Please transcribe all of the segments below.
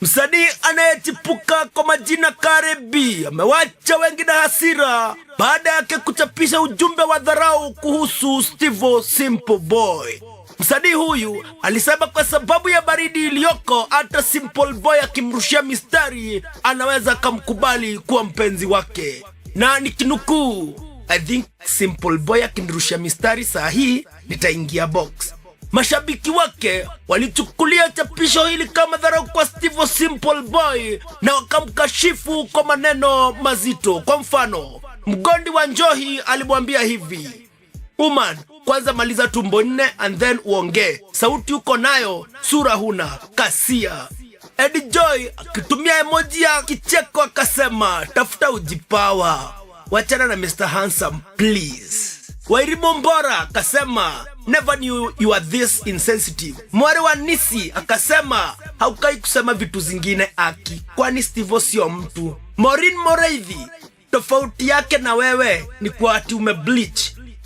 Msanii anayechipuka kwa majina Kareh B amewacha wengi na hasira baada yake kuchapisha ujumbe wa dharau kuhusu Stevo Simple Boy. Msanii huyu alisema kwa sababu ya baridi iliyoko, hata Simple Boy akimrushia mistari anaweza kumkubali kuwa mpenzi wake. Na nikinukuu, I think Simple Boy akinirushia mistari saa hii nitaingia box. Mashabiki wake walichukulia chapisho hili kama dharau kwa Stevo Simple Boy na wakamkashifu kwa maneno mazito. Kwa mfano, mgondi wa Njohi alimwambia hivi: "Woman, kwanza maliza tumbo nne and then uongee. Sauti uko nayo, sura huna, kasia." Eddie Joy akitumia emoji ya kicheko akasema, "Tafuta ujipawa, wachana na Mr. Handsome please." Wairimo Mbora akasema, "Never knew you are this insensitive." Mware wa Nisi akasema, "Haukai kusema vitu zingine aki, kwani Stevo sio mtu." Maureen Moreithi, "Tofauti yake na wewe ni kwa ati umebleach."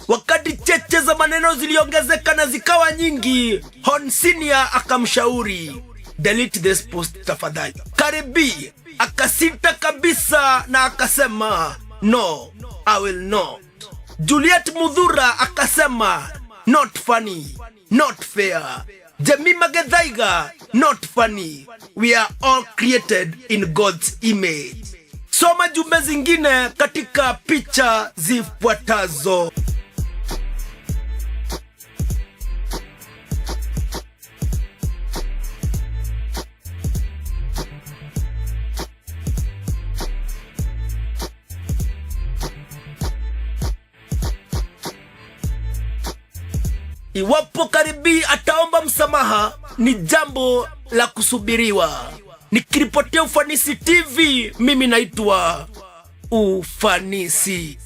Wakati cheche za maneno ziliongezeka na zikawa nyingi, Honsinia akamshauri, "Delete this post tafadhali." Kareh B akasita kabisa na akasema, "No, I will not." Juliet Mudhura akasema, "Not funny, not fair." Jemima Gethaiga, "Not funny. We are all created in God's image." Soma jumbe zingine katika picha zifuatazo. Iwapo Kareh B ataomba msamaha ni jambo la kusubiriwa. Nikiripotia Ufanisi TV, mimi naitwa Ufanisi.